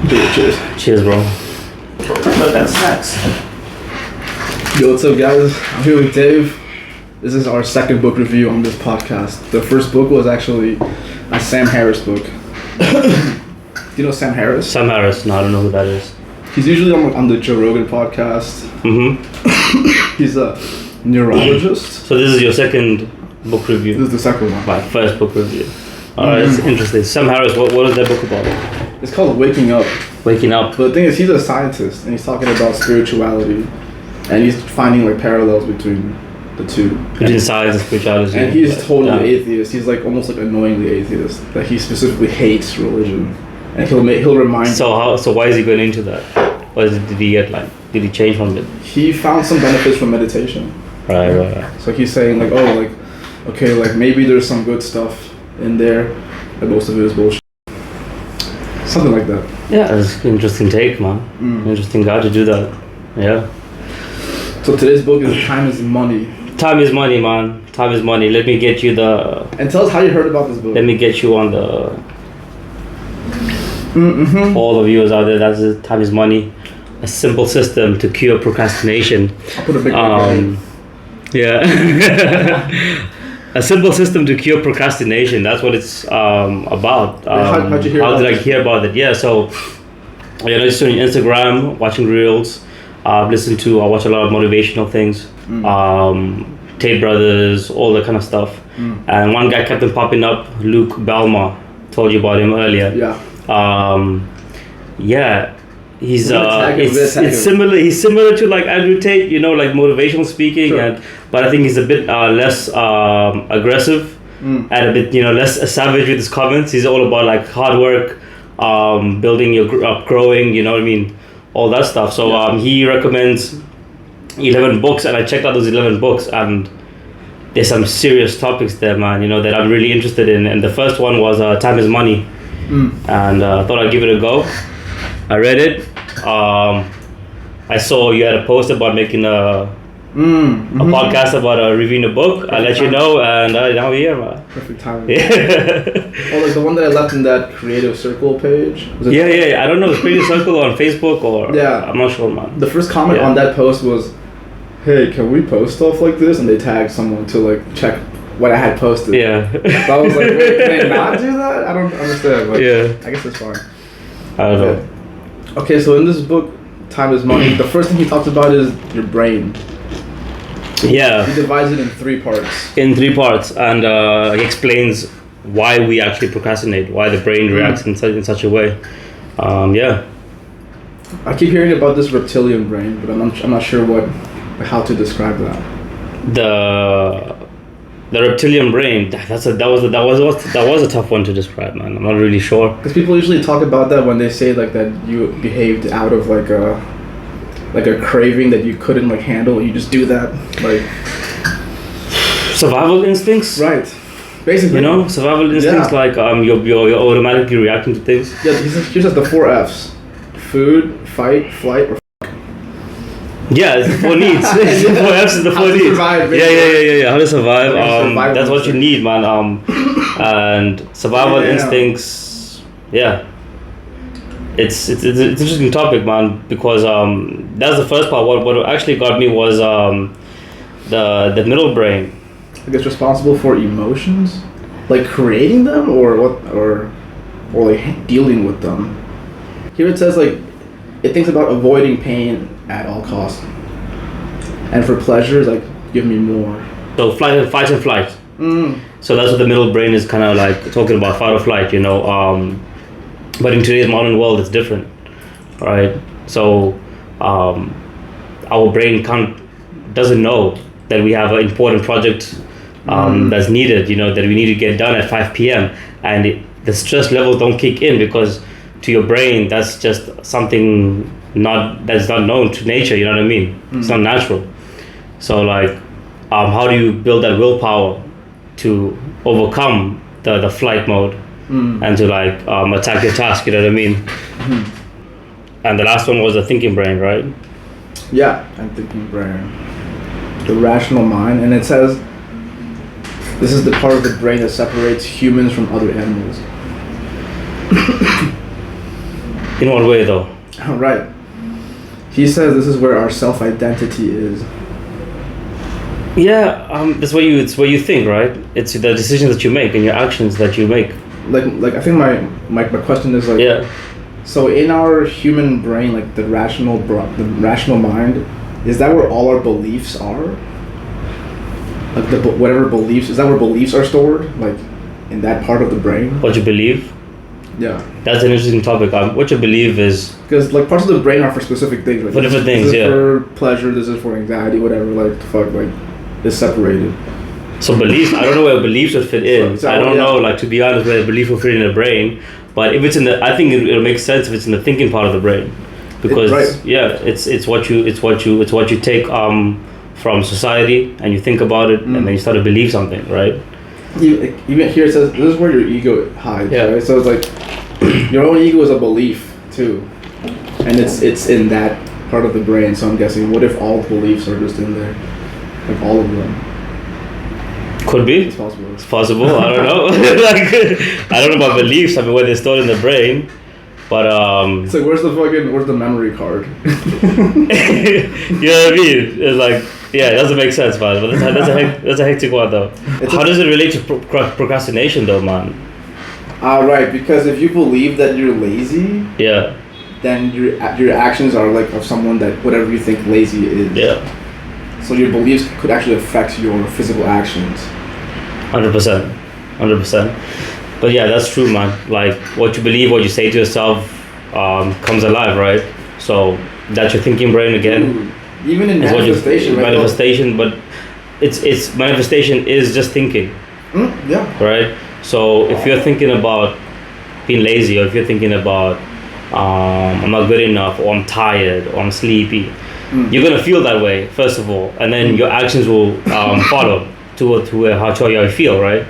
Cheers. Cheers, bro. But that's next. Yo, what's up, guys? I'm here with Dave. This is our second book review on this podcast. The first book was actually a Sam Harris book. Do you know Sam Harris? Sam Harris. No, I don't know who that is. He's usually on the Joe Rogan podcast. Mm-hmm. He's a neurologist. So this is your second book review? This is the second one. My first book review. Alright, that's interesting. Sam Harris, what is that book about? It's called Waking Up. Waking Up. But the thing is, he's a scientist, and he's talking about spirituality, and he's finding like parallels between the two. Between science and spirituality. And he's totally atheist. He's like almost like annoyingly atheist. That he specifically hates religion, and he'll remind. So why is he going into that? Did he change from it? He found some benefits from meditation. Right. So he's saying like, okay, like maybe there's some good stuff in there, but most of it is bullshit. Something like that. Yeah, it's an interesting take, man. Interesting guy to do that. Yeah. So today's book is Time is Money. Time is money, man. Time is money. Let me get you the... And tell us how you heard about this book. Let me get you on the... All the viewers out there, that's it. Time is money. A simple system to cure procrastination. I'll put a big yeah. A simple system to cure procrastination. That's what it's about. How'd you hear how about did I hear about it? Yeah, so just doing Instagram, watching reels, I watch a lot of motivational things, Tate Brothers, all that kind of stuff. And one guy kept on popping up, Luke Belmar. Told you about him earlier. Yeah. He's similar. He's similar to like Andrew Tate, like motivational speaking, sure. But I think he's a bit less aggressive and a bit less savage with his comments. He's all about like hard work, building your growing. You know what I mean, all that stuff. So he recommends 11 books, and I checked out those 11 books, and there's some serious topics there, man. That I'm really interested in. And the first one was Time is Money, and I thought I'd give it a go. I read it. I saw you had a post about making a podcast about reviewing a book. I'll let you know, and now we're here, man. Perfect timing. Yeah. Like the one that I left in that Creative Circle page? Yeah. I don't know, Creative Circle on Facebook or... Yeah. I'm not sure, man. The first comment on that post was, hey, can we post stuff like this? And they tagged someone to like check what I had posted. Yeah. So I was like, wait, can they not do that? I don't understand. But I guess it's fine. I don't know. Okay, so in this book, Time is Money, the first thing he talks about is your brain. Yeah. He divides it in 3 parts. And he explains why we actually procrastinate, why the brain reacts in such a way. I keep hearing about this reptilian brain, but I'm not sure how to describe that. The reptilian brain, that was a tough one to describe, man. I'm not really sure. Because people usually talk about that when they say like that you behaved out of like a craving that you couldn't like handle. You just do that, like survival instincts. Right. Basically. Survival instincts, like you're automatically reacting to things. Yeah, he says the 4 Fs: food, fight, flight, or yeah, it's the 4 needs. It's the 4 F's is the 4 needs. Survive, yeah. How to survive. That's what you need, man. And survival instincts. Yeah. It's an interesting topic, man, because that's the first part. What actually got me was the middle brain. I guess responsible for emotions, like creating them, or what, or like dealing with them. Here it says like it thinks about avoiding pain at all costs, and for pleasures like give me more. So fight and flight. So that's what the middle brain is kind of like talking about, fight or flight. But in today's modern world, it's different, right? So our brain doesn't know that we have an important project that's needed, that we need to get done at 5 p.m. And the stress levels don't kick in because to your brain, that's just something that's not known to nature, you know what I mean? It's not natural. So like, how do you build that willpower to overcome the flight mode and to like attack your task, you know what I mean? And the last one was the thinking brain, right? Yeah, and thinking brain. The rational mind, and it says this is the part of the brain that separates humans from other animals. In what way though? Right. He says this is where our self-identity is. Yeah, that's what it's what you think, right? It's the decisions that you make and your actions that you make. Like I think my question is like, Yeah. So in our human brain, like the rational mind, is that where all our beliefs are? Like whatever beliefs, is that where beliefs are stored? Like in that part of the brain? What you believe? Yeah. That's an interesting topic. What you believe is... Because like parts of the brain are for specific things. Like, for different things, this is for pleasure, this is for anxiety, whatever, like the fuck, like it's separated. So beliefs, I don't know where beliefs would fit in. So, I don't know, like to be honest, where a belief will fit in the brain. But if it's in the, I think it'll make sense if it's in the thinking part of the brain, because it's what you take from society and you think about it and then you start to believe something, right? Even here it says this is where your ego hides, right? So it's like your own ego is a belief too, and it's in that part of the brain. So I'm guessing, what if all beliefs are just in there, like all of them? Could be. It's possible. It's possible. I don't know. Like, I don't know about beliefs. I mean, where they're stored in the brain, but it's like where's the memory card? You know what I mean? It's like, yeah, it doesn't make sense, man. But that's a hectic one, though. How does it relate to procrastination, though, man? Right, because if you believe that you're lazy, then your actions are like of someone that whatever you think lazy is. Yeah. So your beliefs could actually affect your physical actions. 100%. But yeah, that's true, man. Like what you believe, what you say to yourself, comes alive, right? So that's your thinking brain again. Even in manifestation, right? Manifestation, but it's manifestation is just thinking. Yeah. Right. So if you're thinking about being lazy, or if you're thinking about I'm not good enough, or I'm tired, or I'm sleepy, you're gonna feel that way first of all, and then your actions will follow to how you feel, right?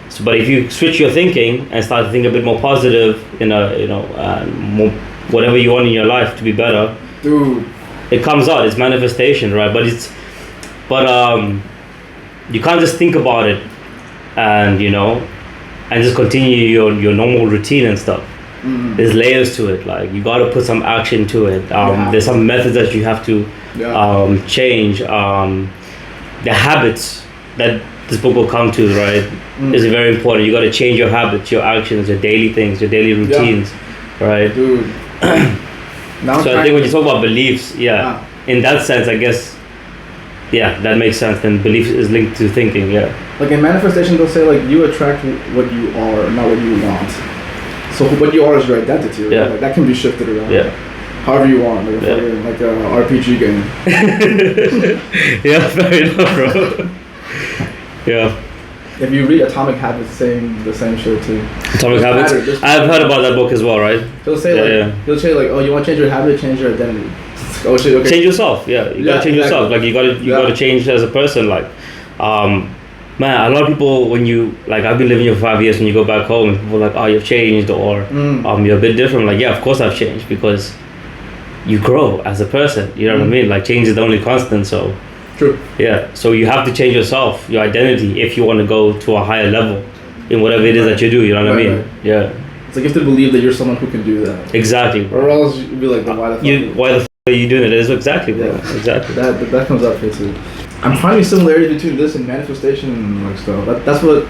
So, but if you switch your thinking and start to think a bit more positive, more whatever you want in your life to be better, dude, it comes out. It's manifestation, right? But you can't just think about it and and just continue your normal routine and stuff. There's layers to it. Like you got to put some action to it. There's some methods that you have to change. The habits that this book will come to, right, is very important. You got to change your habits, your actions, your daily things, your daily routines, right? Dude. So I think when you talk about beliefs, in that sense, I guess, that makes sense. Then belief is linked to thinking, Like in manifestation, they'll say like you attract what you are, not what you want. So what you are is your identity, right? Like, that can be shifted around. However you want, like a RPG game. Fair enough, bro. If you read Atomic Habits, saying the same shit too. Atomic Habits? I've heard about that book as well, right? He'll say he'll say like, oh, you want to change your habit, change your identity. Oh shit, okay. Change yourself, you gotta change yourself. Like you gotta change as a person. Like, man, a lot of people, when you, like, I've been living here for 5 years, when you go back home and people are like, oh, you've changed, or you're a bit different. Like, yeah, of course I've changed, because you grow as a person, you know what I mean? Like, change is the only constant, so. True. Yeah, so you have to change yourself, your identity, if you want to go to a higher level in whatever it is that you do, you know what I mean? Right. Yeah. It's like you have to believe that you're someone who can do that. Exactly. Or else you'd be like, why the fuck are you doing it? It is exactly, bro. Exactly. That comes up here too. I'm finding similarities between this and manifestation and like stuff. That's what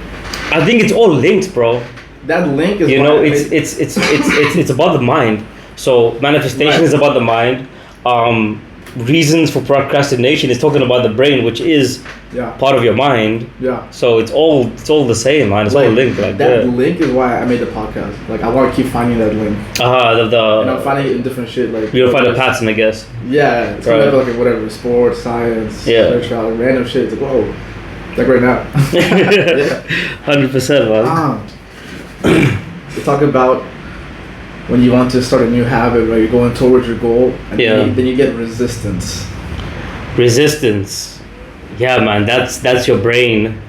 I think it's all linked, bro. That link is it's about the mind. So manifestation is about the mind. Reasons for procrastination is talking about the brain, which is part of your mind. Yeah. So it's all the same, man. It's all linked. Like that link is why I made the podcast. Like I want to keep finding that link. And I'm finding it in different shit. Like you'll find a pattern, I guess. Yeah. It's like whatever, sports, science, spirituality, random shit. It's like whoa, like right now. 100%, man. We talk about when you want to start a new habit, right? You're going towards your goal, and then you get resistance. Yeah, man, that's your brain.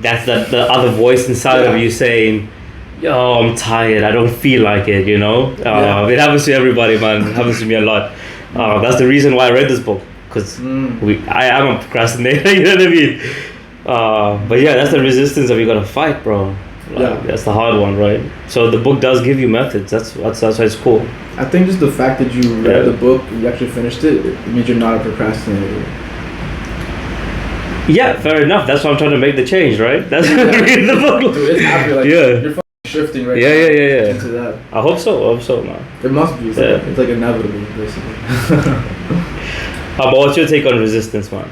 That's the other voice inside of you saying, yo, I'm tired, I don't feel like it, It happens to everybody, man. It happens to me a lot. That's the reason why I read this book, because I am a procrastinator, you know what I mean? But yeah, that's the resistance that we gotta fight, bro. Yeah. That's the hard one, right? So the book does give you methods. That's why it's cool. I think just the fact that you read the book, you actually finished it, it means you're not a procrastinator. Yeah, fair enough. That's why I'm trying to make the change, right? That's read the book. Dude, it's happy. Like, you're fucking shifting right now into that. I hope so, man. It must be. It's like inevitable, basically. But what's your take on resistance, man?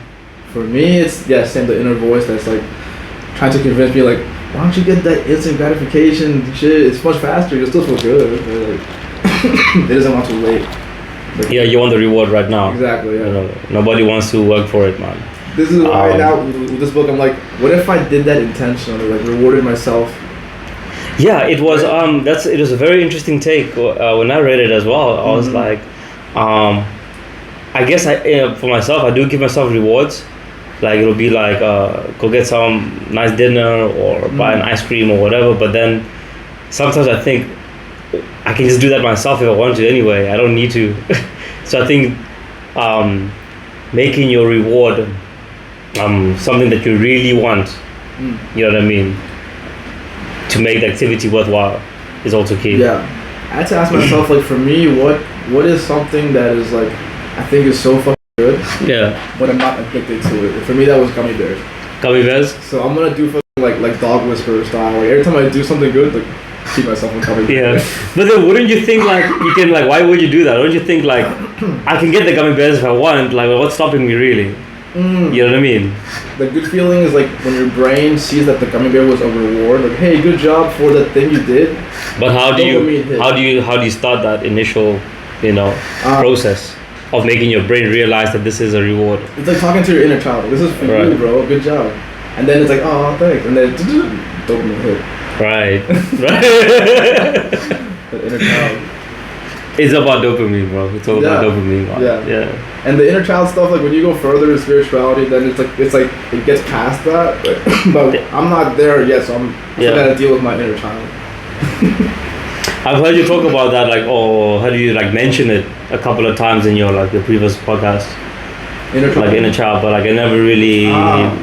For me, it's same, the inner voice that's like trying to convince me, like, why don't you get that instant gratification shit? It's much faster. You'll still feel good. But like, it doesn't want to wait. Like, you want the reward right now. Exactly. Yeah. You know, nobody wants to work for it, man. This is why now with this book, I'm like, what if I did that intentionally, like rewarded myself? Yeah, it was. It was a very interesting take. When I read it as well, I was like, I guess for myself, I do give myself rewards. Like it'll be like go get some nice dinner or buy an ice cream or whatever. But then sometimes I think I can just do that myself if I want to anyway. I don't need to. So I think making your reward something that you really want, you know what I mean, to make the activity worthwhile is also key. Yeah, I had to ask myself, like, for me, what is something that is like I think is so fucking good, but I'm not addicted to it. For me, that was gummy bears. Gummy bears? So I'm gonna do like dog whisperer style. Like every time I do something good, like keep myself from gummy bears. Yeah, but then wouldn't you think like you can like why would you do that? Don't you think like I can get the gummy bears if I want? Like what's stopping me really? You know what I mean? The good feeling is like when your brain sees that the gummy bear was a reward. Like, hey, good job for that thing you did. But how do you start that initial, process of making your brain realize that this is a reward? It's like talking to your inner child. This is for you, bro. Good job. And then it's like, oh, thanks. And then dopamine hit. Right. The inner child. It's about dopamine, bro. It's all about dopamine. Man. Yeah. And the inner child stuff, like when you go further in spirituality, then it's like it gets past that. But I'm not there yet, so I'm gotta deal with my inner child. I've heard you talk about that, like, how do you like mention it a couple of times in your previous podcast? Inner child, but like I never really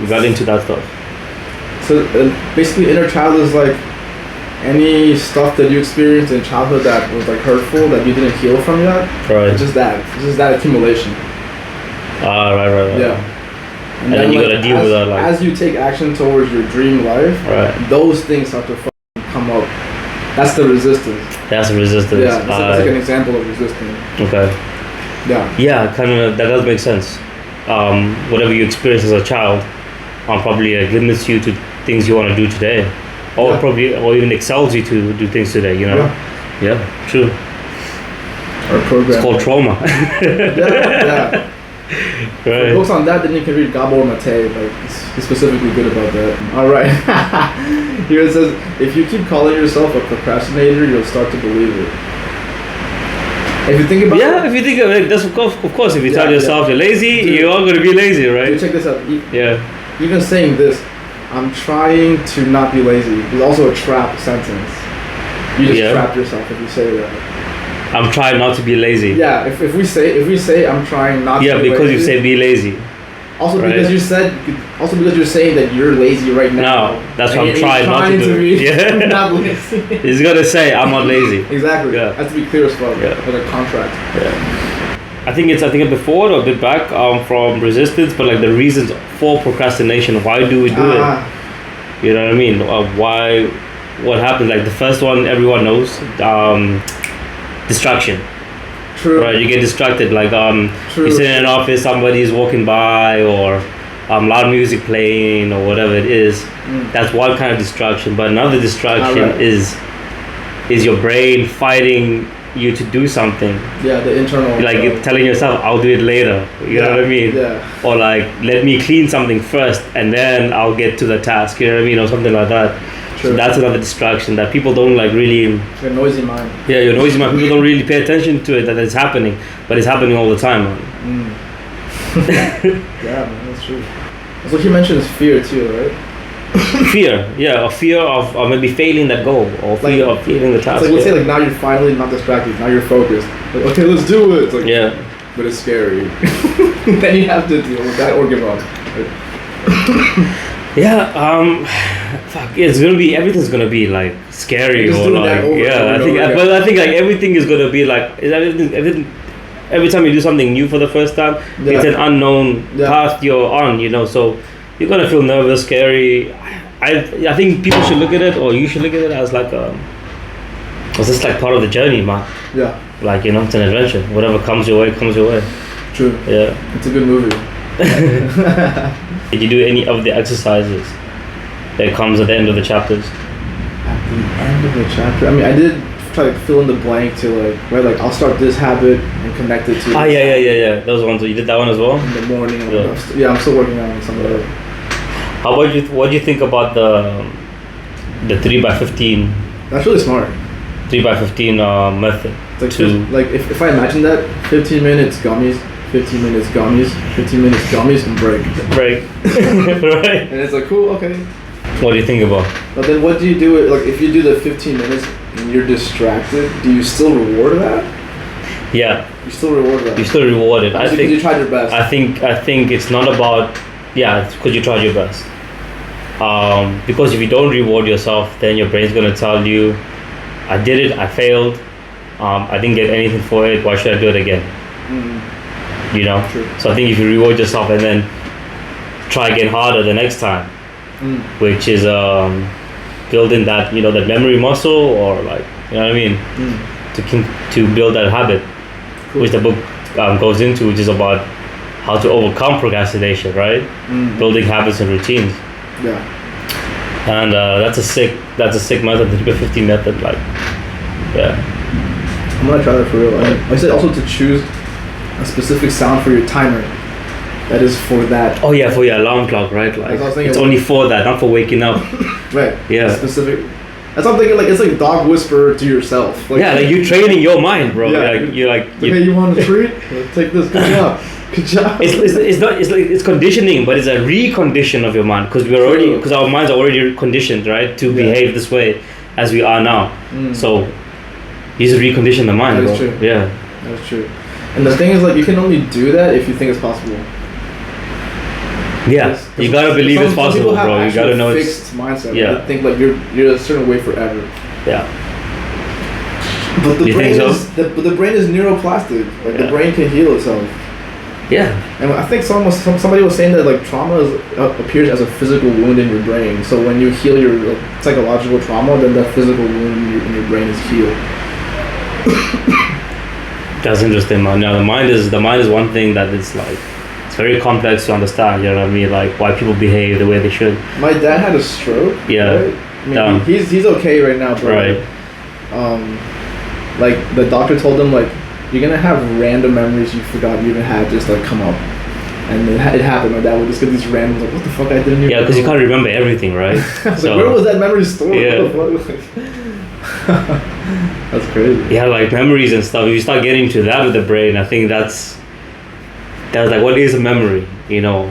got into that stuff. So basically, inner child is like any stuff that you experienced in childhood that was like hurtful that you didn't heal from yet. Right. It's just that accumulation. Right. Yeah. And then you gotta deal with that. Like, as you take action towards your dream life, those things start to come up. That's the resistance. That's the resistance. Yeah, that's like an example of resistance. Okay. Yeah. Yeah, kind of. That does make sense. Whatever you experience as a child, probably limits you to things you want to do today, or even excels you to do things today. You know. Yeah. True. Or program. It's called trauma. Yeah. Right. Books on that, then you can read Gabor Mate. Like he's specifically good about that. All right. Here it says, if you keep calling yourself a procrastinator, you'll start to believe it. If you think about if you think of it, that's of course. If you tell yourself you're lazy, you're all going to be lazy, right? Dude, check this out. Even saying this, I'm trying to not be lazy, is also a trap sentence. You just trap yourself if you say that. I'm trying not to be lazy. Yeah, if we say I'm trying not to be lazy. Yeah, because you say be lazy. Also because you're saying that you're lazy right now. No, that's what I'm trying not to do. Not lazy. He's gonna say I'm not lazy. Exactly. Yeah. Has to be clear as fuck. Yeah. Like a contract. Yeah. I think it's before or a bit back from resistance, but like the reasons for procrastination. Why do we do it? You know what I mean? Why? What happens? Like the first one, everyone knows. Distraction. True. Right, you get distracted. Like you sit in an office, somebody's walking by, or loud music playing, or whatever it is. That's one kind of distraction. But another distraction is your brain fighting you to do something. Yeah, the internal. Like you're telling yourself, "I'll do it later." You know what I mean? Yeah. Or like, let me clean something first, and then I'll get to the task. You know what I mean? Or something like that. So that's another distraction that people don't like really. Your noisy mind. Yeah, your noisy mind. People don't really pay attention to it that it's happening, but it's happening all the time, man. Yeah, man, that's true. So he mentions fear too, right? Fear, a fear of maybe failing that goal, or fear of failing the task. It's like let's say like now you're finally not distracted, now you're focused. Like okay, let's do it. It's like, but it's scary. Then you have to deal with that or give up. Yeah, fuck, everything's gonna be like scary Just or doing that like, over yeah, and I think, over again. but I think like everything is gonna be like, every time you do something new for the first time, Yeah. it's an unknown Yeah. path you're on, so you're gonna feel nervous, scary. I think people should look at it, or you should look at it as like it's just like part of the journey, man. Yeah, Like, it's an adventure. Whatever comes your way, comes your way. true. Yeah. It's a good movie. Did you do any of the exercises that comes at the end of the chapters? At the end of the chapter, I mean, I did try to fill in the blank to like I'll start this habit and connect it to Yeah. Those ones. You did that one as well? in the morning. And Yeah. yeah, I'm still working on some of that. How about you? What do you think about the 3x15 That's really smart. 3x15 method? It's like, if I imagine that, 15 minutes gummies, 15 minutes gummies, 15 minutes gummies, and break. Right. And it's like, cool, okay. What do you think about? But then what do you do? Like, if you do the 15 minutes and you're distracted, do you still reward that? Yeah, You still reward that. you're still rewarded. I Because think. you tried your best. I think it's not about, it's because you tried your best. Because if you don't reward yourself, then your brain's gonna tell you, I did it, I failed, I didn't get anything for it. Why should I do it again? True. So I think if you reward yourself and then try again harder the next time, which is building that that memory muscle, or like, you know what I mean, to build that habit, which the book goes into, which is about how to overcome procrastination, right? Building habits and routines. Yeah. And that's a sick method, the 15 method. Like, yeah. I'm gonna try that for real. I said also to choose a specific sound for your timer that is for that. Oh yeah, for your alarm clock, right? Like, it's only for that, not for waking up. Right. Yeah. Specific. That's what I'm thinking. Like, it's like dog whisper to yourself. Like, Like you're training your mind, bro. Yeah. Okay, you want a treat? Well, take this. Good job. Good job. It's conditioning, but it's a recondition of your mind, because our minds are already conditioned, right, to behave this way as we are now. So you just recondition the mind, That bro. is true. Yeah. That's true. And the thing is, like, you can only do that if you think it's possible. Yeah, you gotta believe it's possible, some people bro. have You gotta know fixed it's mindset. Yeah. They think like you're a certain way forever. yeah. But the You brain think so? is the brain is neuroplastic. Like, the brain can heal itself. Yeah. And I think somebody was saying that like trauma appears as a physical wound in your brain. So when you heal your psychological trauma, then that physical wound in your brain is healed. That's interesting, man. Now the mind is one thing that is like, it's very complex to understand. You know what I mean? Like, why people behave the way they should. My dad had a stroke. Yeah. Right? I mean, he's okay right now, but Right. like the doctor told him, like, you're gonna have random memories you forgot you even had just like come up, and it happened. My dad would just get these random, like, what the fuck, I didn't even. Yeah, because you can't remember everything, right? Like, where was that memory stored? Yeah. What the fuck? That's crazy. Yeah, like memories and stuff. If you start getting to that with the brain, I think that's like, what is a memory?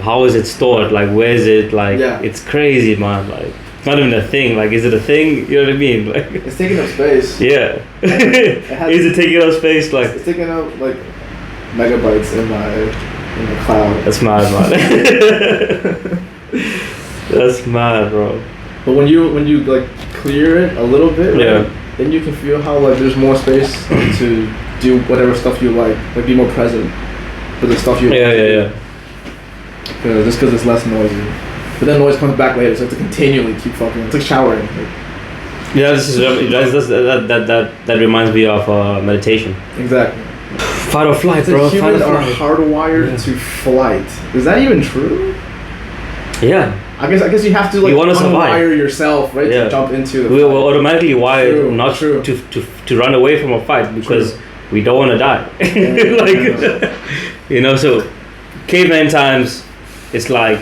How is it stored? Like, where is it? Like, it's crazy, man. Like, it's not even a thing. Like, is it a thing? You know what I mean? Like, It's taking up space. yeah. Is it taking up space? Like, It's taking up like megabytes in the cloud. that's mad, man. That's mad, bro. But when you like clear it a little bit, right, then you can feel how like there's more space to do whatever stuff you like be more present for the stuff you like. Yeah. Just because it's less noisy. But then noise comes back later, so you have to continually keep fucking. It's like showering. Yeah, that reminds me of meditation. Exactly. Fight or flight, bro. Humans are hardwired to flight. Is that even true? Yeah. I guess you have to like unwire yourself, right? Yeah. To jump into the We're fight. automatically wired not to run away from a fight, because we don't want to die. So caveman times, it's like,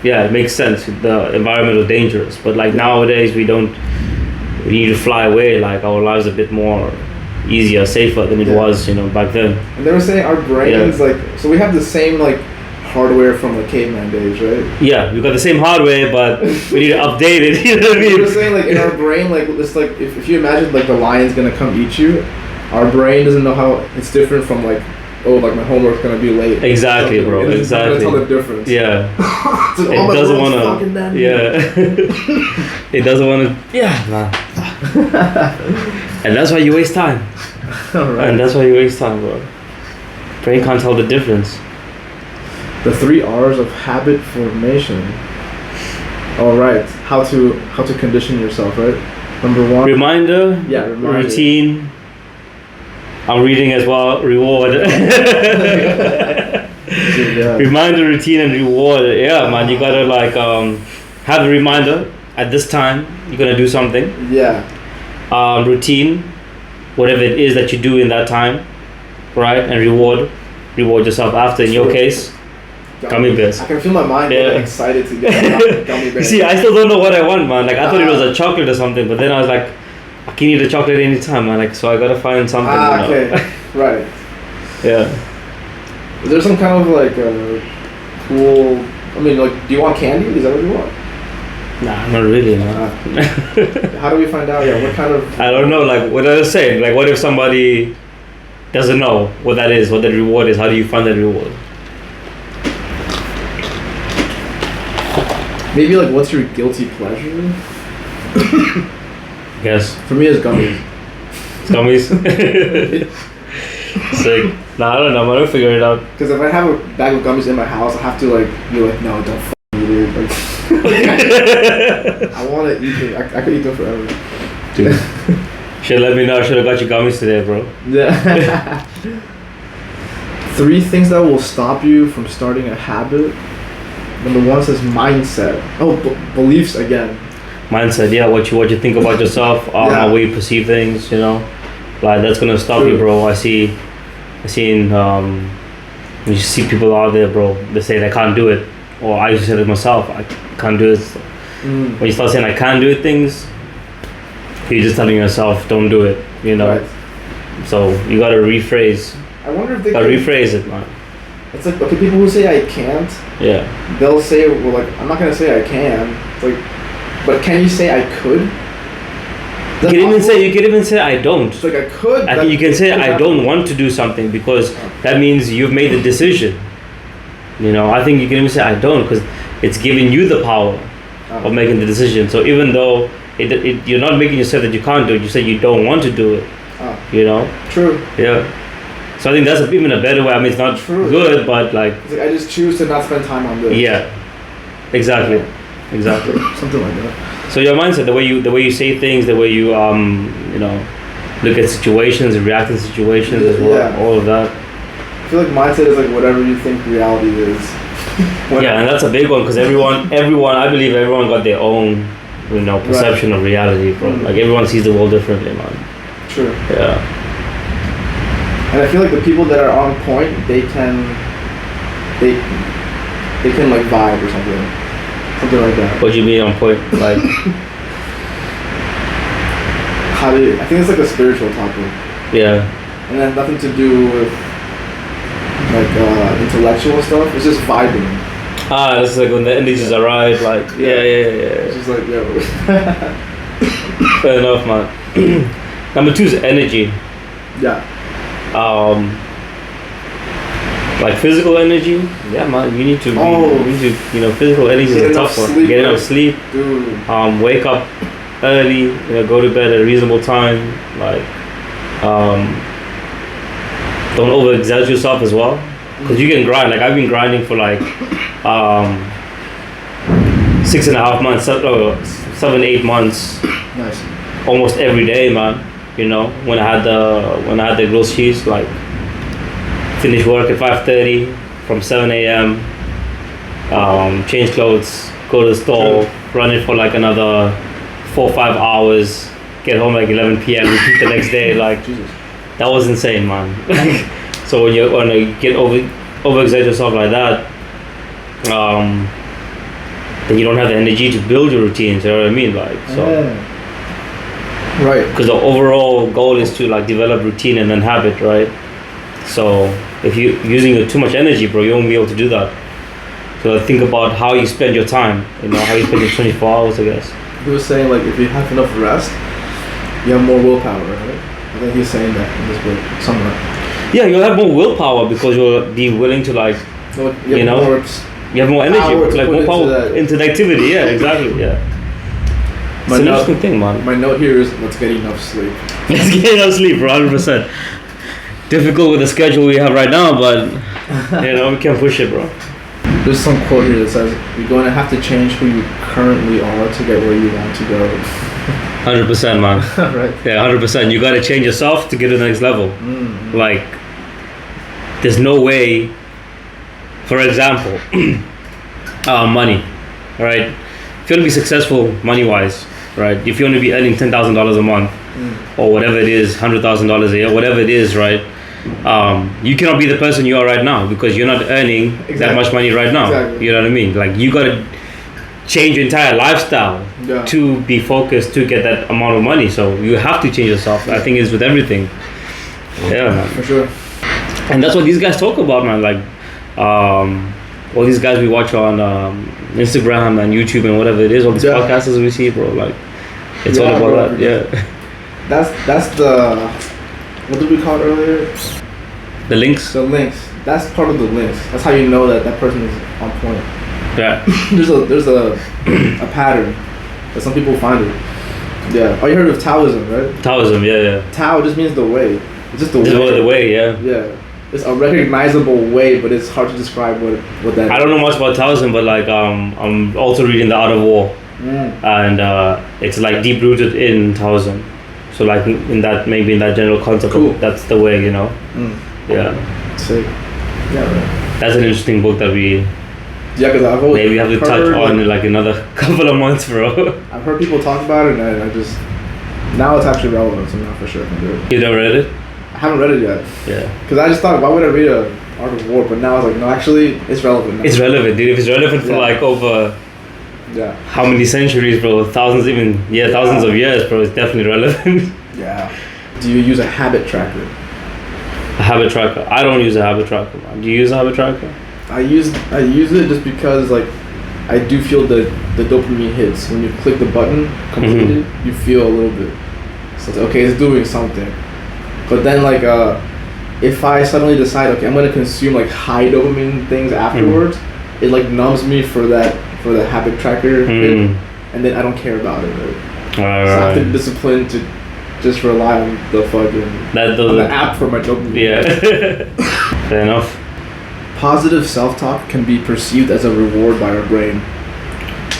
it makes sense. The environment was dangerous, but like nowadays we need to fly away. Like, our lives are a bit more easier, safer than it was, back then. And they were saying our brains so we have the same like hardware from the caveman days, right? Yeah, we got the same hardware, but we need to update it. You know what I mean? They were saying like in our brain, like it's like if you imagine like the lion's gonna come eat you, our brain doesn't know how it's different from like oh, like my homework's gonna be late. Exactly, bro. It's Exactly. not gonna tell the difference. Yeah. It's like, It oh, my doesn't world's want fucking to. dead. Yeah. It doesn't want to. Yeah. Nah. And that's why you waste time. Right. And that's why you waste time, bro. Brain can't tell the difference. The 3 R's of habit formation. All right. How to condition yourself, right? Number 1. Reminder. Yeah, reminder. Routine. I'm reading as well. Reward. Yeah. Reminder, routine, and reward. Yeah, man. You gotta like have a reminder at this time. You're gonna do something. Yeah. Routine, whatever it is that you do in that time, right? And reward yourself after. In your case, gummy bears. I can feel my mind getting excited to get gummy bears. See, I still don't know what I want, man. Like I thought it was a chocolate or something, but then I was like, I can eat a chocolate anytime, man. Like so, I gotta find something. Okay. Right. Yeah. Is there some kind of like cool? I mean, like, do you want candy? Is that what you want? Nah, not really, man. How do we find out? Yeah, what kind of? I don't know. Like what I was saying. Like, what if somebody doesn't know what that is, what that reward is? How do you find that reward? Maybe like, what's your guilty pleasure? Yes. For me, it's gummies. Gummies. Sick. Nah, I don't know. I'm gonna figure it out. Because if I have a bag of gummies in my house, I have to like be like, no, don't f eat it. Like, I want to eat it. I could eat them forever. Dude. Should let me know. I should have got you gummies today, bro. Yeah. 3 things that will stop you from starting a habit. Number 1 says mindset. Oh, beliefs again. Mindset, yeah. What you think about yourself, how you perceive things, you know, like that's gonna stop you, bro. I seen you see people out there, bro. They say they can't do it, or I used to say it myself. I can't do it. When you start saying I can't do it, things, you're just telling yourself don't do it, you know. Right. So you gotta rephrase. I wonder if they rephrase it, man. It's like, okay, people who say I can't, yeah, they'll say, well, like, I'm not gonna say I can. It's like, but can you say I could? You can even say I don't. It's like I could. I think you can say I don't want to do something because that means you've made the decision. You know, I think you can even say I don't because it's giving you the power of making the decision. So even though you're not making yourself that you can't do it, you say you don't want to do it. You know. True. Yeah. So I think that's even a better way. I mean, it's not good, but like. It's like I just choose to not spend time on this. Yeah. Exactly. Exactly. Something like that. So your mindset, the way you say things, the way you you know, look at situations and react to situations as well, all of that. I feel like mindset is like whatever you think reality is. Yeah, and that's a big one because everyone, I believe everyone got their own, you know, perception of reality, bro. Like everyone sees the world differently, man. True. Yeah. And I feel like the people that are on point, they can like vibe or something. Something like that. What do you mean on point? Like I think it's like a spiritual topic. Yeah. And it has nothing to do with like intellectual stuff. It's just vibing. It's like when the energies are right, like yeah. It's just like Fair enough, man. Number 2 is energy. Yeah. Like physical energy, yeah, man. You need to, you know, physical energy is a tough one. Get enough sleep. Dude. Wake up early. You know, go to bed at a reasonable time. Like, don't overexert yourself as well, because you can grind. Like I've been grinding for like 6.5 months, 7-8 months. Nice. Almost every day, man. You know, when I had the grilled cheese, like. Finish work at 5:30 from 7 a.m. Change clothes, go to the store, run it for like another 4 or 5 hours, get home like 11 p.m. repeat the next day. Like that was insane, man. So when you get overexert yourself like that, then you don't have the energy to build your routines. You know what I mean? Like so. Right. Because the overall goal is to like develop routine and then habit, right? So if you're using too much energy, bro, you won't be able to do that. So think about how you spend your time, you know, how you spend your 24 hours, I guess. He was saying like if you have enough rest, you have more willpower, right? I think he's saying that in this book somewhere. Yeah, you'll have more willpower because you'll be willing to like, So you know, you have more energy, power to like put more power into that. into the activity. Yeah, exactly. Yeah. It's My an note- interesting thing, man. My note here is let's get enough sleep. Let's get enough sleep, 100%. Difficult with the schedule we have right now, but you know, we can push it, bro. There's some quote here that says you're going to have to change who you currently are to get where you want to go. 100%, man. Right. Yeah, 100%. You gotta change yourself to get to the next level. Mm. Like, there's no way. For example, money, right? If you want to be successful money-wise, right? If you want to be earning $10,000 a month, or whatever it is, $100,000 a year, whatever it is, right? You cannot be the person you are right now because you're not earning that Exactly. much money right now. Exactly. You know what I mean? Like, you gotta change your entire lifestyle Yeah. to be focused to get that amount of money. So you have to change yourself. I think it's with everything. Yeah, man. For sure. And that's what these guys talk about, man. Like, all these guys we watch on Instagram and YouTube and whatever it is, all these Yeah. podcasters we see, bro. Like, it's all Yeah, about bro. that. Yeah. That's the, what did we call it earlier? The links. The links. That's part of the links. That's how you know that that person is on point. Yeah. there's a pattern that some people find it. Yeah. Oh, you heard of Taoism, right? Taoism, yeah. Tao just means the way. It's just the Just way. the way, yeah. Yeah. It's a recognizable way, but it's hard to describe what that is. I don't know much about Taoism, but like I'm also reading The Art of War, and it's like deep rooted in Taoism. So like in that maybe in that general concept, Cool. that's the way, you know. Yeah, Sick. Yeah, right. that's an interesting book that we Yeah, because I've always maybe have to touch heard, on in like another couple of months, bro. I've heard people talk about it, and I just now it's actually relevant, so now for sure I can do it. You never read it? I haven't read it yet Yeah. because I just thought, why would I read a Art of War? But now I was like, no, actually, it's relevant. Now. It's relevant, dude. If it's relevant for Yeah. like over Yeah. how many centuries, bro? Thousands, even thousands of years, bro. It's definitely relevant. Yeah. Do you use a habit tracker? A habit tracker. I don't use a habit tracker, man. Do you use a habit tracker? I use it just because like I do feel the dopamine hits when you click the button completed. You feel a little bit. So it's okay, it's doing something. But then like if I suddenly decide okay, I'm gonna consume like high dopamine things afterwards, it like numbs me for the habit tracker hit, and then I don't care about it. Right? So I have to be disciplined to just rely on the fucking on the app for my dopamine. Yeah. Fair enough. Positive self-talk can be perceived as a reward by our brain.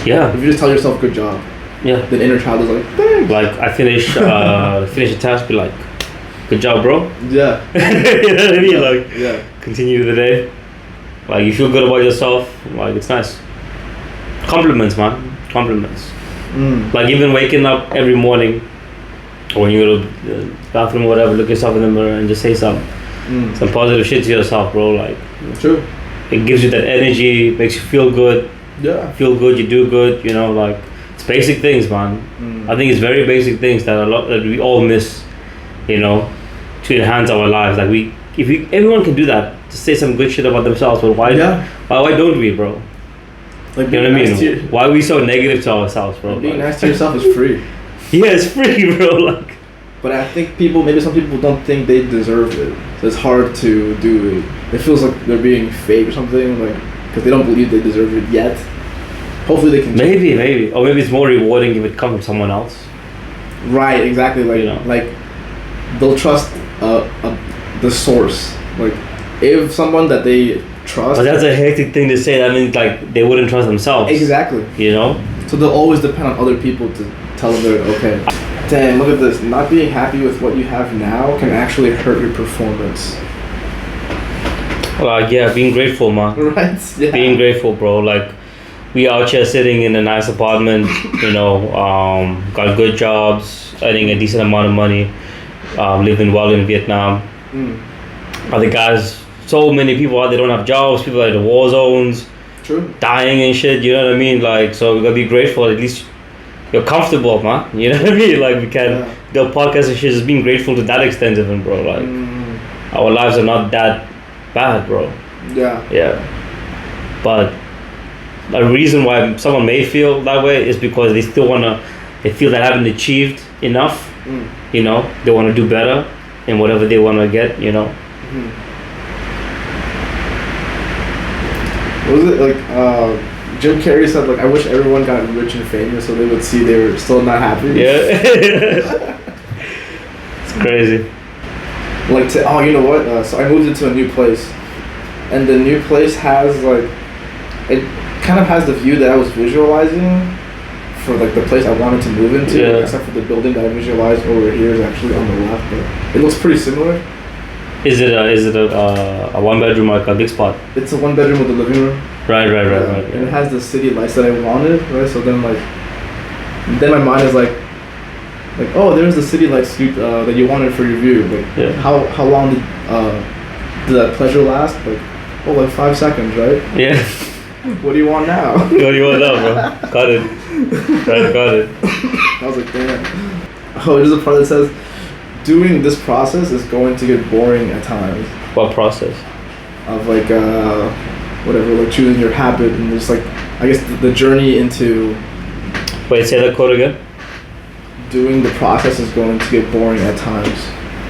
Yeah. If you just tell yourself good job, Yeah. the inner child is like, thanks. Like I finish a task, be like, good job, bro. Yeah. You know what I mean? Like, Yeah. continue the day. Like you feel good about yourself. Like it's nice. Compliments, man. Compliments. Like even waking up every morning, or when you go to the bathroom or whatever, look yourself in the mirror and just say some positive shit to yourself, bro. Like, True. it gives you that energy, makes you feel good. Yeah. Feel good, you do good. You know, like it's basic things, man. I think it's very basic things that we all miss. You know, to enhance our lives. Like everyone can do that. Just say some good shit about themselves. But why don't we, bro? Like, You know what I mean? Why are we so negative to ourselves, bro? Being Like, nice to yourself is free. yeah, it's free, bro. Like, But I think maybe some people don't think they deserve it. So it's hard to do it. It feels like they're being fake or something, like, because they don't believe they deserve it yet. Hopefully they can. maybe, or maybe it's more rewarding if it comes from someone else. Right, exactly. Like, You know. like they'll trust the source. Like, if someone that they trust. But that's a hectic thing to say. That means like they wouldn't trust themselves. Exactly. You know. So they'll always depend on other people to tell them they're okay. Damn, look at this. Not being happy with what you have now can actually hurt your performance. Like being grateful, man. Right? Yeah. Being grateful, bro. Like we out here sitting in a nice apartment, you know, got good jobs, earning a decent amount of money, living well in Vietnam. Other guys, so many people out there don't have jobs. People are in the war zones, True. dying and shit. You know what I mean? Like, so we gotta be grateful. At least you're comfortable, man. You know what I mean? Like we can do podcasts and shit. Just being grateful to that extent, even, bro. Like our lives are not that bad, bro. Yeah. Yeah. But a reason why someone may feel that way is because they still they feel they haven't achieved enough. You know, they want to do better in whatever they want to get. You know, What was it like? Jim Carrey said like, "I wish everyone got rich and famous so they would see they were still not happy." Yeah. It's crazy. Like, you know what? So I moved into a new place, and the new place has like, it kind of has the view that I was visualizing for like the place I wanted to move into, Yeah. except for the building that I visualized over here is actually on the left, but it looks pretty similar. Is it a one bedroom, like a big spot? It's a 1 bedroom with a living room. Right. And it has the city lights that I wanted, right? So then then my mind is like, oh, there's the city lights that you wanted for your view. Like, Yeah. how long did that pleasure last? Like 5 seconds, right? Yeah. What do you want now? What do you want now, bro? Got it. Right, got it. I was like, damn. Oh, there's a part that says, doing this process is going to get boring at times. What process? Of like, whatever, like choosing your habit and just like, I guess the journey into Wait, say that quote again. doing the process is going to get boring at times.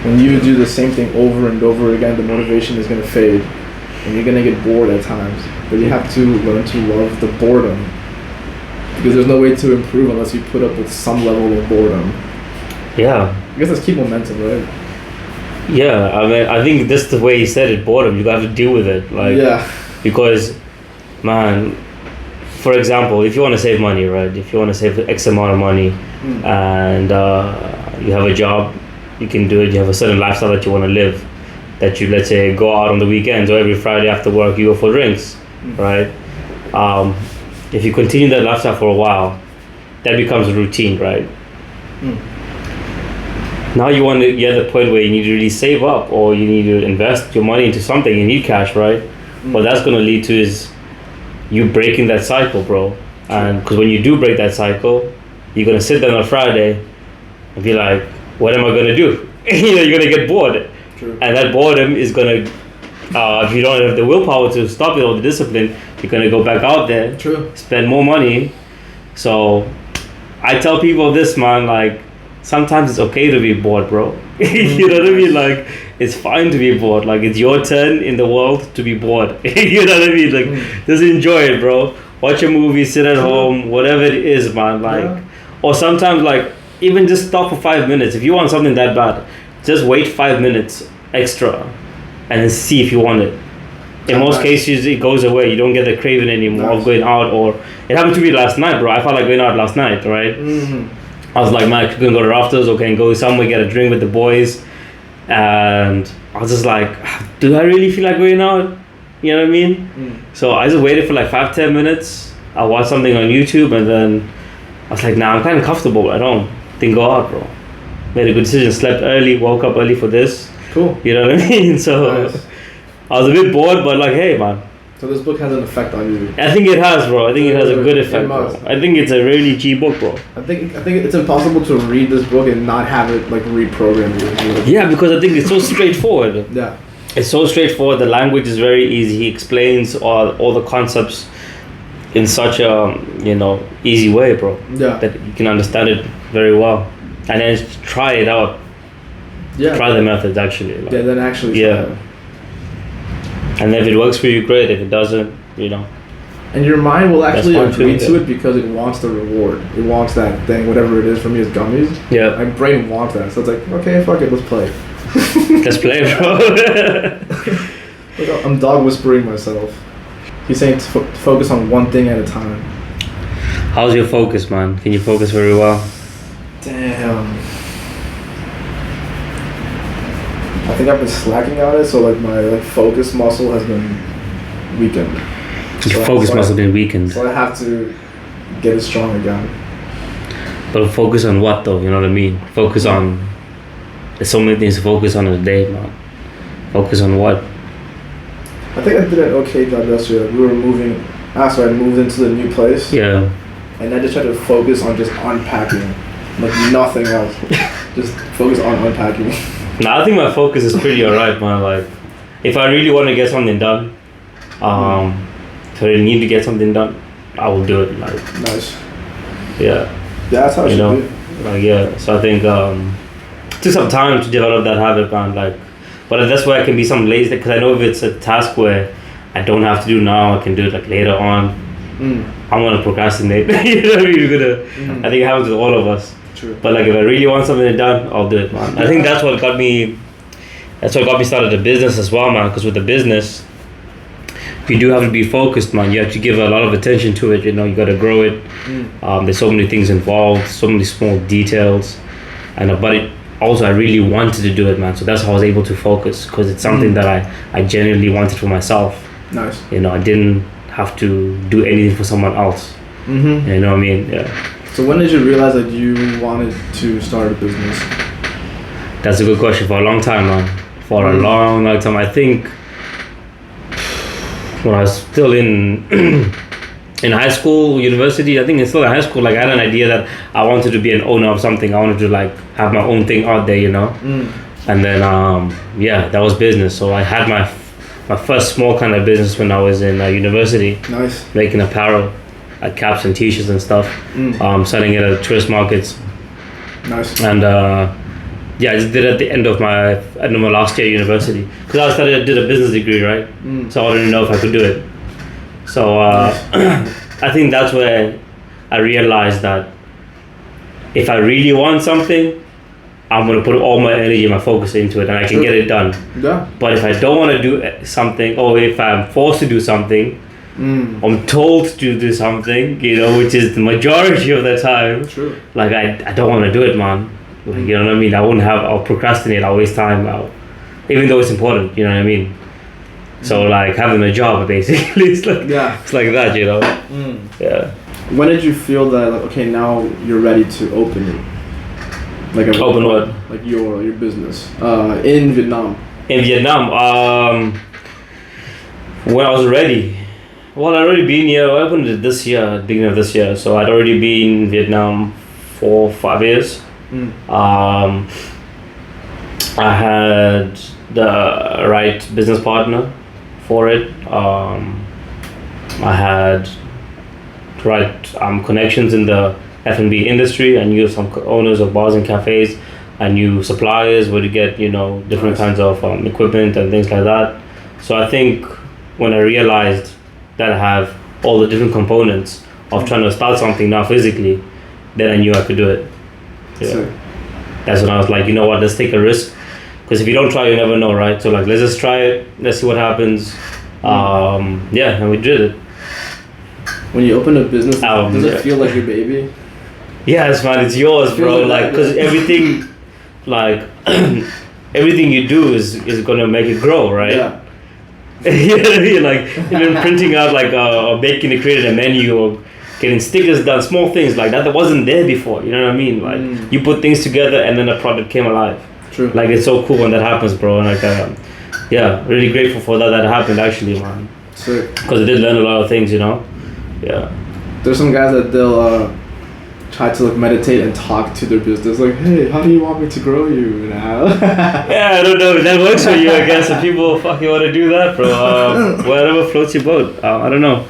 When you do the same thing over and over again, the motivation is going to fade and you're going to get bored at times. But you have to learn to love the boredom, because there's no way to improve unless you put up with some level of boredom. Yeah. I guess that's keep momentum, right? Yeah, I mean, I think that's the way he said it, boredom. You have to deal with it. Like, yeah. Because, man, for example, if you want to save money, right? If you want to save X amount of money and you have a job, you can do it. You have a certain lifestyle that you want to live, that you, let's say, go out on the weekends or every Friday after work, you go for drinks, right? If you continue that lifestyle for a while, that becomes a routine, right? Now you're at the point where you need to really save up or you need to invest your money into something. You need cash, right? What that's going to lead to is you breaking that cycle, bro. And because when you do break that cycle, you're going to sit down on Friday and be like, what am I going to do? You're going to get bored. True. And that boredom is going to, if you don't have the willpower to stop it or the discipline, you're going to go back out there, True. spend more money. So I tell people this, man, like, sometimes it's okay to be bored, bro. You know what I mean? Like, it's fine to be bored. Like, it's your turn in the world to be bored. You know what I mean? Like, just enjoy it, bro. Watch a movie, sit at home, whatever it is, man. Like, or sometimes, like, even just stop for 5 minutes. If you want something that bad, just wait 5 minutes extra and then see if you want it. In most cases, it goes away. You don't get the craving anymore of going out. Or it happened to me last night, bro. I felt like going out last night, right? I was like, man, I can go to Rafters or can go somewhere, get a drink with the boys. And I was just like, do I really feel like going out? You know what I mean? So I just waited for like 5-10 minutes. I watched something on YouTube and then I was like, nah, I'm kind of comfortable at home. Didn't go out, bro. Made a good decision. Slept early, woke up early for this. Cool. You know what I mean? So nice. I was a bit bored, but like, hey, man. So this book has an effect on you. I think it has, bro. I think it has a good effect, bro. I think it's a really cheap book, bro. I think it's impossible to read this book and not have it like reprogram you. Yeah, because I think it's so straightforward. Yeah. It's so straightforward. The language is very easy. He explains all the concepts in such a easy way, bro. Yeah. That you can understand it very well, and then just try it out. Yeah. Try the methods actually. Like, yeah. Then actually. Yeah. And if it works for you, great. If it doesn't, And your mind will actually agree to yeah. it because it wants the reward. It wants that thing, whatever it is. For me, it's gummies. Yeah. My brain wants that, so it's like, okay, fuck it, let's play. Let's play, bro. Like, I'm dog whispering myself. He's saying to focus on one thing at a time. How's your focus, man? Can you focus very well? Damn. I think I've been slacking on it, so like my focus muscle has been weakened. Your focus must have been weakened. So I have to get it strong again. But focus on what though? You know what I mean? Focus on. There's so many things to focus on in a day, man. Focus on what? I think I did an okay job yesterday. We were moving. So I moved into the new place. Yeah. And I just tried to focus on just unpacking, like nothing else. Just focus on unpacking. Nah, I think my focus is pretty alright, man. Like, if I really want to get something done, if I really need to get something done, I will do it. Like, nice. Yeah. Yeah, that's how it should be. Like, yeah. So I think it took some time to develop that habit, man. Like, But that's where I can be some lazy, because I know if it's a task where I don't have to do now, I can do it like later on. I'm gonna procrastinate. You know what I mean? I think it happens with all of us. True. But like if I really want something done, I'll do it, man. I think that's what got me started the business as well, man. Because with the business, you do have to be focused, man. You have to give a lot of attention to it. You know, you got to grow it. There's so many things involved, so many small details, but it also I really wanted to do it, man. So that's how I was able to focus, because it's something that I genuinely wanted for myself. Nice. You know, I didn't have to do anything for someone else. You know what I mean? Yeah. So when did you realize that you wanted to start a business? That's a good question. For a long time, man. For a long time. I think when I was still in high school, university, I think it's still in high school, like I had an idea that I wanted to be an owner of something. I wanted to like have my own thing out there, you know? And then, that was business. So I had my first small kind of business when I was in university. Nice. Making apparel, like caps and t-shirts and stuff. Selling it at tourist markets. Nice. And I just did it at the end of my last year at university, because I did a business degree, right? So I didn't know if I could do it. So I think that's where I realized that if I really want something, I'm gonna put all my energy, my focus into it, and I can get it done. Yeah. But if I don't want to do something, or if I'm forced to do something, I'm told to do something, you know, which is the majority of the time. True. Like I don't want to do it, man. Like, you know what I mean? I'll procrastinate, I'll waste time out, even though it's important, you know what I mean? So like having a job, basically, it's like that, you know? Yeah. When did you feel that, like, okay, now you're ready to open it? Like open what? Like your business in Vietnam. In Vietnam, when I was ready. Well, I'd already been here. I opened it this year, beginning of this year. So I'd already been in Vietnam for 5 years. I had the right business partner for it. I had right connections in the F&B industry. I knew some owners of bars and cafes. I knew suppliers where to get, you know, different kinds of equipment and things like that. So I think when I realized that I have all the different components of trying to start something now physically, then I knew I could do it. Yeah. Sick. That's when I was like, you know what, let's take a risk. Because if you don't try, you never know, right? So like, let's just try it. Let's see what happens. And we did it. When you open a business, does it feel like your baby? Yes, man, it's yours, bro. Like, because everything, like, everything you do is gonna make it grow, right? Yeah. You know what I mean? Like, even printing out like or making created a menu or getting stickers done, small things like that wasn't there before. You know what I mean? Like, you put things together and then a product came alive. True. Like, it's so cool when that happens, bro. And like, really grateful for that happened, actually, man. Sick. Because I did learn a lot of things, you know. Yeah. There's some guys that they'll try to like meditate and talk to their business, like, hey, how do you want me to grow you now? Yeah, I don't know if that works for you. I guess if people fucking want to do that, bro, whatever floats your boat. I don't know.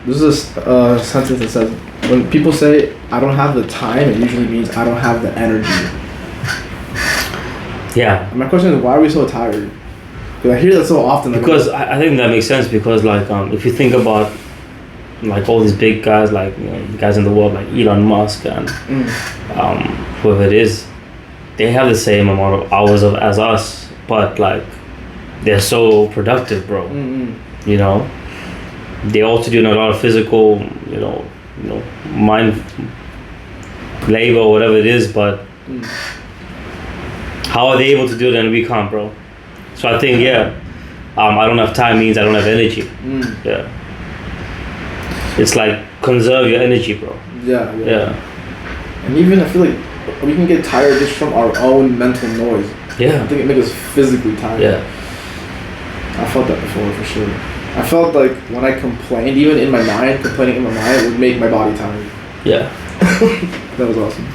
There's this sentence that says, when people say I don't have the time, it usually means I don't have the energy. Yeah. And my question is, why are we so tired? Because I hear that so often. Because I think that makes sense, because like if you think about like all these big guys, like, you know, guys in the world like Elon Musk and whoever it is, they have the same amount of hours as us, but like they're so productive, bro. You know, they also do a lot of physical, you know, mind labor or whatever it is, but how are they able to do it and we can't, bro? So I think I don't have time means I don't have energy. Yeah. It's like conserve your energy, bro. Yeah. And even I feel like we can get tired just from our own mental noise. Yeah. I think it makes us physically tired. Yeah. I felt that before, for sure. I felt like when I complained, even in my mind, complaining in my mind would make my body tired. Yeah. That was awesome.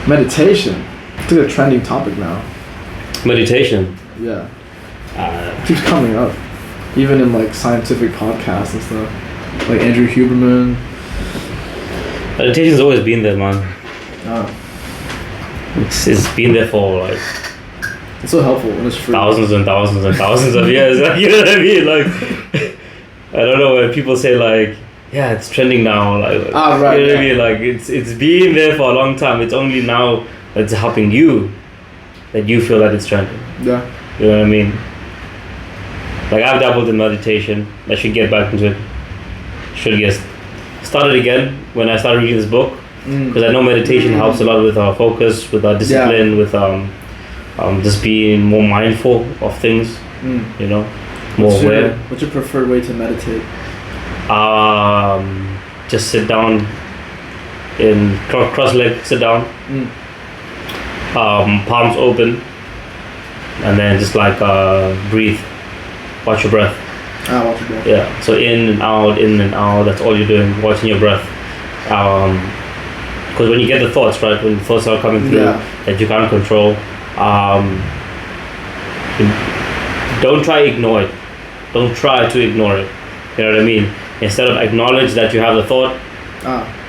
Meditation. It's like a trending topic now. Meditation. Yeah. It keeps coming up. Even in like scientific podcasts and stuff. Like Andrew Huberman. Meditation's always been there, man. Oh. It's been there for like It's so helpful when it's free. thousands and thousands and thousands of years. Like, you know what I mean? Like, I don't know when people say like, yeah, it's trending now. Like, right. You know what I mean? Like, it's been there for a long time. It's only now that it's helping you that you feel that it's trending. Yeah. You know what I mean? Like, I've dabbled in meditation. I should get back into it. Should get started again when I started reading this book, because I know meditation helps a lot with our focus, with our discipline, with just being more mindful of things. You know, more aware. What's your preferred way to meditate? Just sit down in cross-legged, sit down, palms open, and then just like breathe, watch your breath. Watch your breath. Yeah, so in and out, that's all you're doing, watching your breath. Because when you get the thoughts, right, when the thoughts are coming through that you can't control, don't try to ignore it. Don't try to ignore it. You know what I mean? Instead of acknowledge that you have the thought,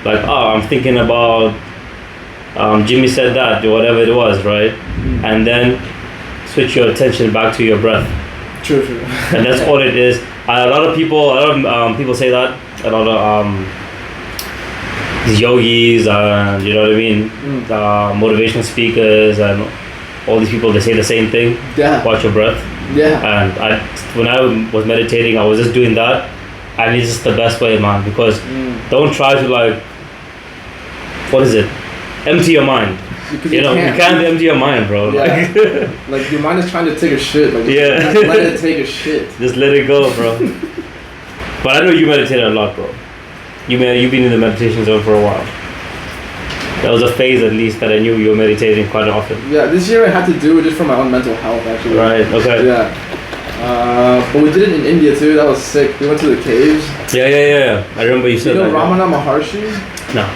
like, I'm thinking about Jimmy said that, or whatever it was, right? And then switch your attention back to your breath. True. And that's all it is. A lot of people say that. A lot of these yogis and, you know what I mean, motivational speakers and all these people, they say the same thing. Yeah. Watch your breath. Yeah. And when I was meditating, I was just doing that, and it's just the best way, man. Because don't try to like, what is it? Empty your mind. Because you can't empty your mind, bro. Yeah. Like your mind is trying to take a shit. Like just let it take a shit. Just let it go, bro. But I know you meditate a lot, bro. You've been in the meditation zone for a while. That was a phase, at least, that I knew you were meditating quite often. Yeah, this year I had to do it just for my own mental health, actually. Right. Okay. Yeah. But we did it in India too. That was sick. We went to the caves. Yeah. I remember you said that. You know Ramana Maharshi? No.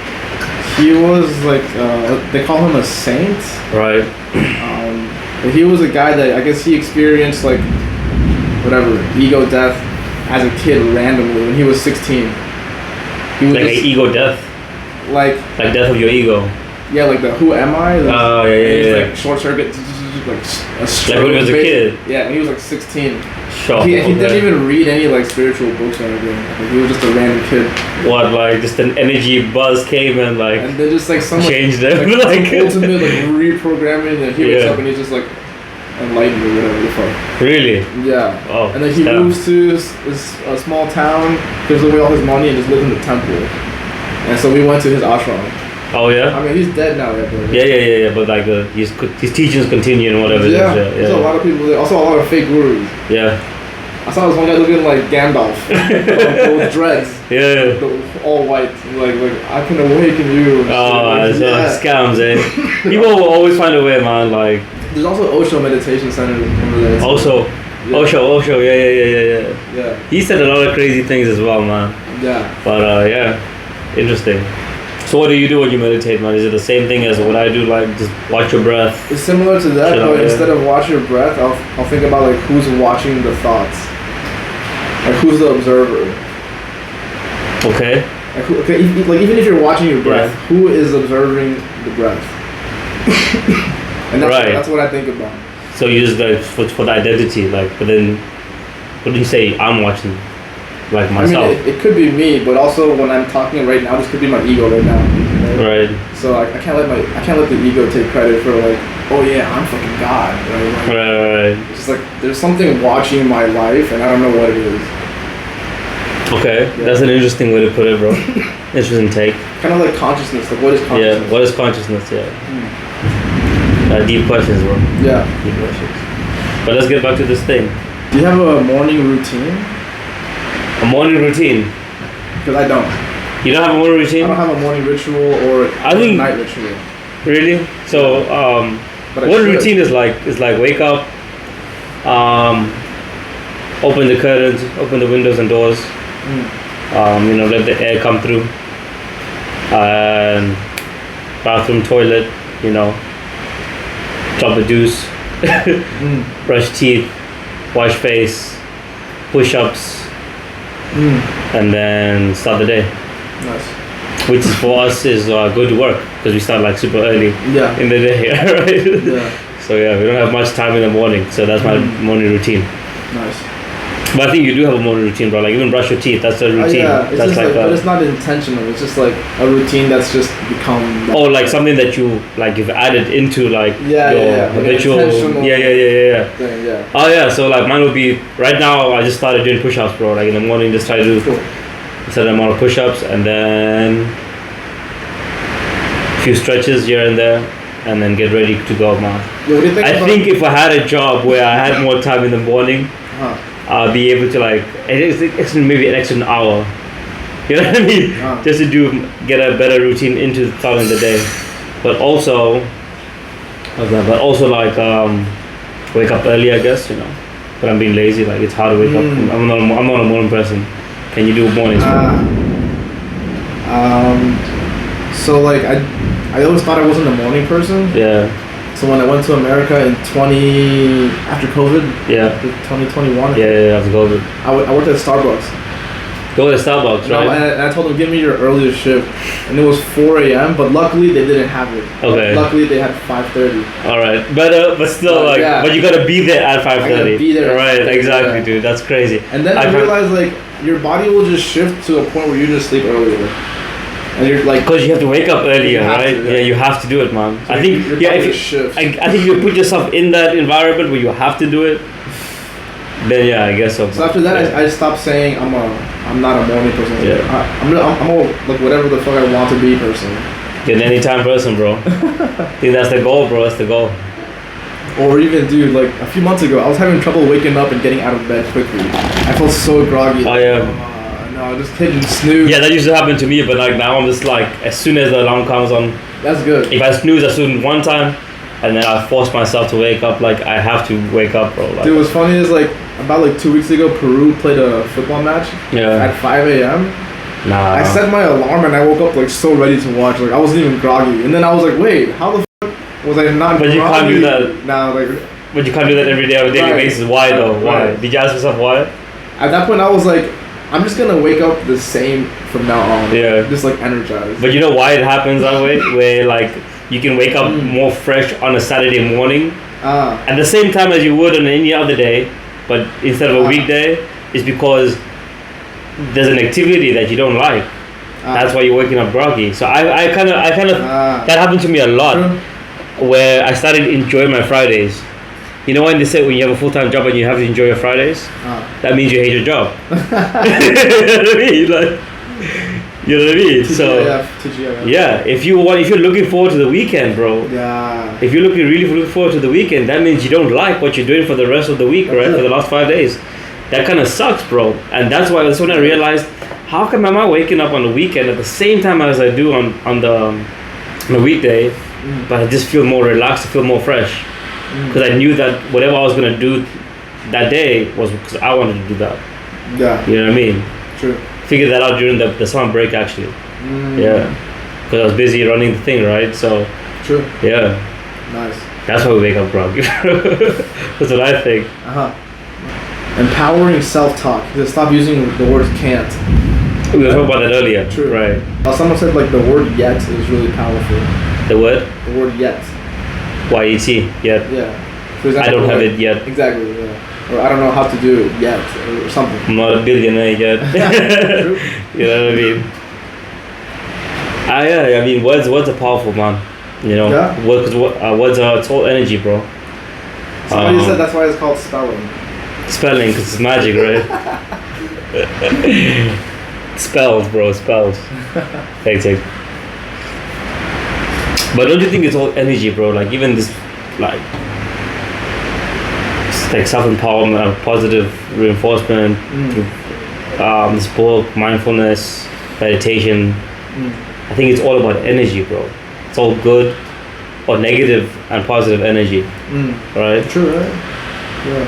He was like, they call him a saint. Right. But he was a guy that I guess he experienced like, whatever, ego death as a kid randomly when he was 16. He was like an ego death? Like death of your ego? Yeah, like the who am I? Yeah. Like short circuit, like a stroke. Like when he was a kid? Yeah, and he was like 16. Sure. He didn't even read any like spiritual books or anything. Like, he was just a random kid. What, like just an energy buzz came and like... And then just like someone... Changed him. Like ultimate like reprogramming, and he wakes up and he's just like enlightened or whatever the fuck. Really? Yeah. Oh, and then he moves to a small town, gives away all his money, and just lives in the temple. And so we went to his ashram. Oh yeah? I mean, he's dead now, yeah, but... Yeah, but like his teachings continue and whatever. Yeah, there's a lot of people there. Also a lot of fake gurus. Yeah. I saw this one guy looking like Gandalf. With dreads. Yeah. All white. Like, I can awaken you. Scams, eh? People will always find a way, man, like... There's also Osho meditation center over there. Osho, yeah. He said a lot of crazy things as well, man. Yeah. But interesting. So what do you do when you meditate, man? Is it the same thing as what I do, like just watch your breath? It's similar to that, but instead of watch your breath, I'll think about like who's watching the thoughts. Like who's the observer. Okay. Like even if you're watching your breath, who is observing the breath? And that's what I think about. So you just like for the identity, like, but then what do you say? I'm watching, like myself. I mean, it could be me, but also when I'm talking right now, this could be my ego right now. Right. So I can't let the ego take credit for like, oh yeah, I'm fucking God. Right. Like, right. It's just like there's something watching my life, and I don't know what it is. Okay, that's an interesting way to put it, bro. Interesting take. Kind of like consciousness. Like, what is consciousness? Yeah, what is consciousness? Yeah. Deep questions, bro. Yeah. Deep questions. But let's get back to this thing. Do you have a morning routine? A morning routine? Because I don't. You don't have a morning routine? I don't have a morning ritual or a night ritual. Really? So, what routine is like wake up, open the curtains, open the windows and doors, let the air come through, and bathroom, toilet, drop a deuce, brush teeth, wash face, push-ups, and then start the day. Nice. Which is for us is go to work because we start like super early in the day, right? Yeah. So yeah, we don't have much time in the morning. So that's my morning routine. Nice. But I think you do have a morning routine, bro. Like even brush your teeth, that's a routine. Yeah, it's that's just like, but it's not intentional. It's just like a routine that's just become. Or like something that you like you've added into like your habitual. Like Thing, yeah. Oh yeah, so like mine would be right now. I just started doing push-ups, bro. Like in the morning, just try to do a certain amount of push-ups, and then a few stretches here and there, and then get ready to go, man. Yeah, what do you think I think if I had a job where I had more time in the morning. I'll be able to like it's maybe an extra hour, you know what I mean, just to get a better routine into starting the day, but also like wake up early, I guess, you know, but I'm being lazy, like it's hard to wake up. I'm not a morning person. Can you do mornings? So like I always thought I wasn't a morning person. Yeah. So when I went to America in after COVID, 2021. Yeah, after COVID. I worked at Starbucks. Go to Starbucks, right? And I told them, give me your earliest shift. And it was 4 a.m., but luckily they didn't have it. Okay. Luckily they had 5:30. All right. But still, but you gotta be there at 5:30. I gotta be there. Right, exactly, dude. That's crazy. And then I realized, like, your body will just shift to a point where you just sleep earlier. And you're like, because you have to wake up earlier, right? You have to do it, man. So I think I think you put yourself in that environment where you have to do it. Then I guess so. So after that, I stopped saying I'm not a morning person. Yeah. I'm a like whatever the fuck I want to be person. You're an anytime person, bro. I think that's the goal, bro. That's the goal. Or even, dude, like a few months ago, I was having trouble waking up and getting out of bed quickly. I felt so groggy. Oh yeah. No, just hitting snooze. Yeah, that used to happen to me, but like now I'm just like, as soon as the alarm comes on, that's good. If I snooze, I snooze one time, and then I force myself to wake up. Like I have to wake up, bro. Like, dude, what's funny is like about like 2 weeks ago, Peru played a football match. Yeah. At 5 a.m. Nah. I set my alarm and I woke up like so ready to watch. Like I wasn't even groggy, and then I was like, wait, how the fuck was I not? But you can't do that. Nah, like. But you can't do that every day on a daily basis. Why though? Why? Did you ask yourself why? At that point, I was like, I'm just gonna wake up the same from now on. Yeah. Just like energized. But you know why it happens that way? Where like you can wake up more fresh on a Saturday morning at the same time as you would on any other day, but instead of a weekday, is because there's an activity that you don't like. That's why you're waking up groggy. So I kind of that happened to me a lot. True. Where I started enjoying my Fridays. You know when they say when you have a full-time job and you have to enjoy your Fridays, that means you hate your job. You know what I mean? Like, you know what I mean? TGIF. If you're looking forward to the weekend, bro. Yeah. If you're really looking forward to the weekend, that means you don't like what you're doing for the rest of the week, right? For the last 5 days. That kind of sucks, bro. And that's when I realized, how come am I waking up on the weekend at the same time as I do on the weekday, but I just feel more relaxed, I feel more fresh. Because I knew that whatever I was going to do that day was because I wanted to do that. Yeah. You know what I mean? True. Figured that out during the summer break, actually. Yeah. Because I was busy running the thing, right? So. True. Yeah. Nice. That's why we wake up groggy. That's what I think. Empowering self-talk. Just stop using the word can't. We were talking about that earlier. True. Right. Someone said like the word yet is really powerful. The word? The word yet. Y-E-T, yet. Yeah. For example, I don't have it yet. Exactly, yeah. Or I don't know how to do it yet, or something. I'm not a billionaire yet. You know what I mean? I mean, words are powerful, man. You know, words are, it's all energy, bro. Somebody said that's why it's called spelling. Spelling, because it's magic, right? Spells, bro, spells. Take. But don't you think it's all energy, bro? Like even this, like self-empowerment, positive reinforcement, this book, mindfulness, meditation. I think it's all about energy, bro. It's all good or negative and positive energy, right? True, right? Yeah.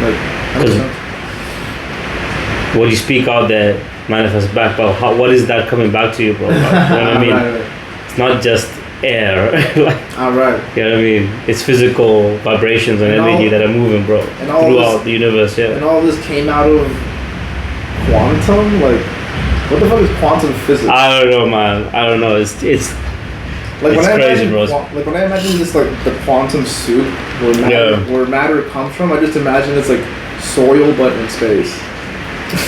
Like, what you speak out there manifests back. But what is that coming back to you, bro? Like, you know what I mean? Right. It's not just air. Right. You know what I mean? It's physical vibrations and energy that are moving, bro, throughout the universe. Yeah. And all this came out of quantum. Like, what the fuck is quantum physics? I don't know, man. I don't know. It's Like it's crazy, bro. Like when I imagine this, like the quantum soup where matter comes from, I just imagine it's like soil but in space.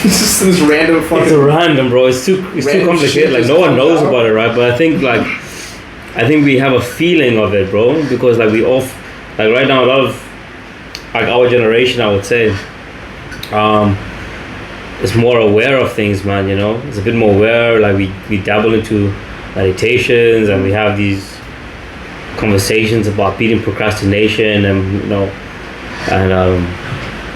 It's just this random fucking. It's random, bro. It's too complicated. Like no one knows about it, right? But I think we have a feeling of it, bro. Because like we all, like right now, a lot of like our generation, I would say, is more aware of things, man. You know, it's a bit more aware. Like we dabble into meditations and we have these conversations about beating procrastination and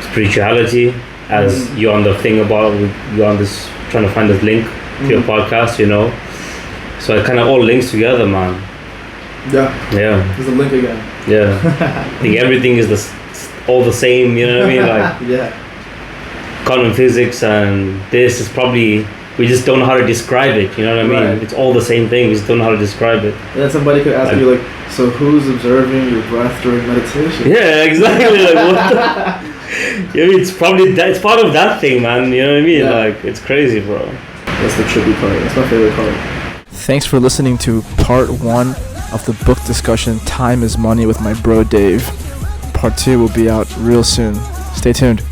spirituality. As you're on the thing about, you're on this trying to find this link to your podcast, you know. So it kind of all links together, man. Yeah. There's a link again. Yeah. I think everything is all the same, you know what I mean? Like yeah. Quantum physics and this is probably, we just don't know how to describe it, you know what I mean? Right. It's all the same thing, we just don't know how to describe it. And then somebody could ask you like, so who's observing your breath during meditation? Yeah, exactly. Like what the... Yeah, it's probably it's part of that thing, man. You know what I mean? Yeah. Like it's crazy, bro. That's the trippy part. That's my favorite part. Thanks for listening to part 1 of the book discussion Time is Money with my bro Dave. Part 2 will be out real soon. Stay tuned.